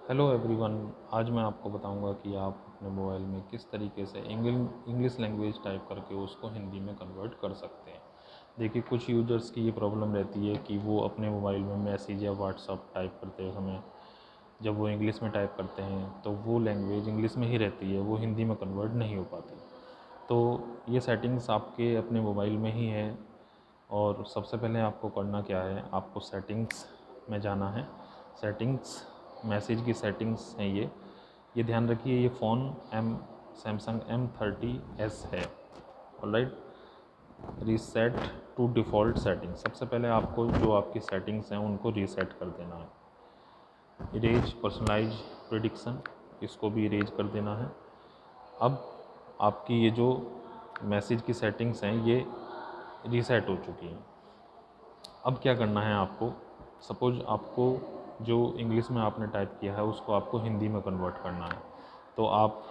Hello everyone, आज मैं आपको बताऊंगा कि आप अपने मोबाइल में किस तरीके से इंग्लिश लैंग्वेज टाइप करके उसको हिंदी में कन्वर्ट कर सकते हैं। देखिए, कुछ यूजर्स की ये प्रॉब्लम रहती है कि वो अपने मोबाइल में मैसेज या व्हाट्सअप टाइप करते समय जब वो इंग्लिश में टाइप करते हैं तो वो लैंग्वेज इंग्लिश में ही रहती है, वो हिंदी में कन्वर्ट नहीं हो पाती। तो ये सेटिंग्स आपके अपने मोबाइल में ही है। और सबसे पहले आपको करना क्या है, आपको सेटिंग्स में जाना है। सेटिंग्स, मैसेज की सेटिंग्स हैं ये ध्यान रखिए, ये फ़ोन सैमसंग M30s है। Alright, reset to default setting. सबसे पहले आपको जो आपकी सेटिंग्स हैं उनको रीसेट कर देना है। इरेज पर्सनलाइज प्रेडिक्शन, इसको भी इरेज कर देना है। अब आपकी ये जो मैसेज की सेटिंग्स हैं ये रीसेट हो चुकी हैं। अब क्या करना है आपको, सपोज़ आपको जो इंग्लिश में आपने टाइप किया है उसको आपको हिंदी में कन्वर्ट करना है। तो आप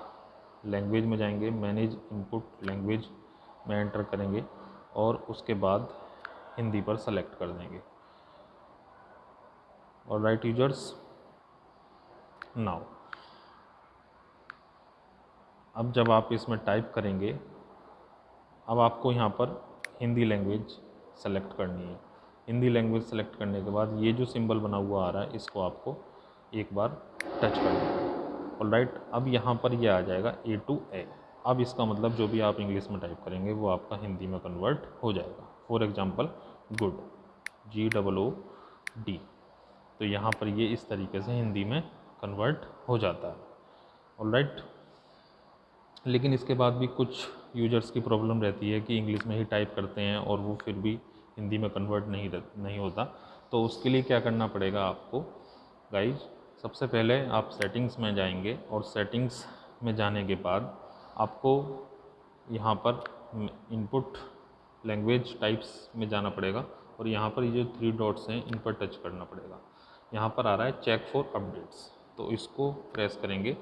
लैंग्वेज में जाएंगे, मैनेज इनपुट लैंग्वेज में एंटर करेंगे और उसके बाद हिंदी पर सेलेक्ट कर देंगे। और राइट यूजर्स, नाउ अब जब आप इसमें टाइप करेंगे, अब आपको यहाँ पर हिंदी लैंग्वेज सेलेक्ट करनी है। हिंदी लैंग्वेज सेलेक्ट करने के बाद ये जो सिंबल बना हुआ आ रहा है इसको आपको एक बार टच कर देना है। ऑलराइट, अब यहाँ पर ये आ जाएगा A to A। अब इसका मतलब जो भी आप इंग्लिश में टाइप करेंगे वो आपका हिंदी में कन्वर्ट हो जाएगा। For example good, GOOD। तो यहाँ पर ये इस तरीके से हिंदी में कन्वर्ट हो जाता है। ऑलराइट, लेकिन इसके बाद भी कुछ यूजर्स की प्रॉब्लम रहती है कि इंग्लिश में ही टाइप करते हैं और वो फिर भी हिंदी में कन्वर्ट नहीं होता। तो उसके लिए क्या करना पड़ेगा आपको गाइज, सबसे पहले आप सेटिंग्स में जाएंगे और सेटिंग्स में जाने के बाद आपको यहाँ पर इनपुट लैंग्वेज टाइप्स में जाना पड़ेगा और यहाँ पर ये जो 3 डॉट्स हैं इन पर टच करना पड़ेगा। यहाँ पर आ रहा है चेक फॉर अपडेट्स, तो इसको प्रेस करेंगे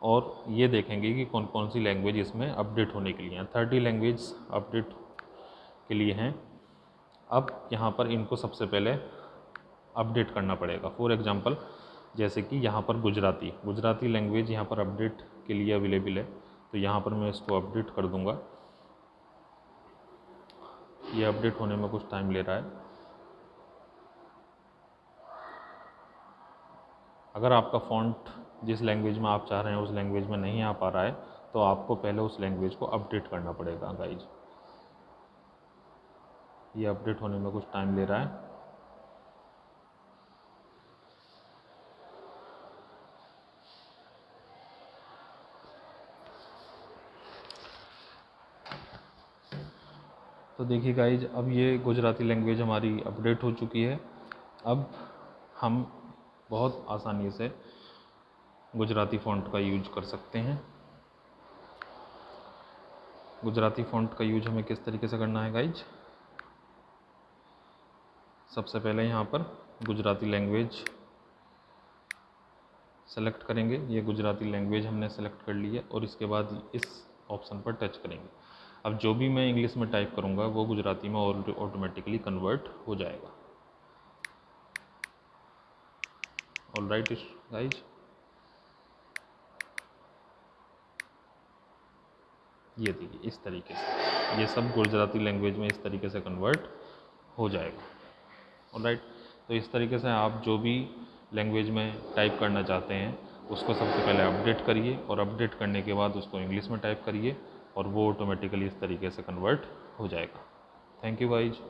और ये देखेंगे कि कौन कौन सी लैंग्वेज इसमें अपडेट होने के लिए हैं। 30 लैंग्वेज अपडेट के लिए हैं। अब यहाँ पर इनको सबसे पहले अपडेट करना पड़ेगा। फॉर एग्जांपल जैसे कि यहाँ पर गुजराती लैंग्वेज यहाँ पर अपडेट के लिए अवेलेबल है, तो यहाँ पर मैं इसको अपडेट कर दूँगा। ये अपडेट होने में कुछ टाइम ले रहा है। अगर आपका फ़ॉन्ट जिस लैंग्वेज में आप चाह रहे हैं उस लैंग्वेज में नहीं आ पा रहा है तो आपको पहले उस लैंग्वेज को अपडेट करना पड़ेगा गाइज। ये अपडेट होने में कुछ टाइम ले रहा है। तो देखिए गाइज, अब ये गुजराती लैंग्वेज हमारी अपडेट हो चुकी है। अब हम बहुत आसानी से गुजराती फ़ॉन्ट का यूज कर सकते हैं। गुजराती फ़ॉन्ट का यूज हमें किस तरीके से करना है गाइज, सबसे पहले यहाँ पर गुजराती लैंग्वेज सेलेक्ट करेंगे। ये गुजराती लैंग्वेज हमने सेलेक्ट कर ली है और इसके बाद इस ऑप्शन पर टच करेंगे। अब जो भी मैं इंग्लिश में टाइप करूँगा वो गुजराती में ऑटोमेटिकली कन्वर्ट हो जाएगा। ऑलराइट गाइज, ये देखिए इस तरीके से ये सब गुजराती लैंग्वेज में इस तरीके से कन्वर्ट हो जाएगा। ऑलराइट, तो इस तरीके से आप जो भी लैंग्वेज में टाइप करना चाहते हैं उसको सबसे पहले अपडेट करिए और अपडेट करने के बाद उसको इंग्लिश में टाइप करिए और वो ऑटोमेटिकली इस तरीके से कन्वर्ट हो जाएगा। Thank you guys.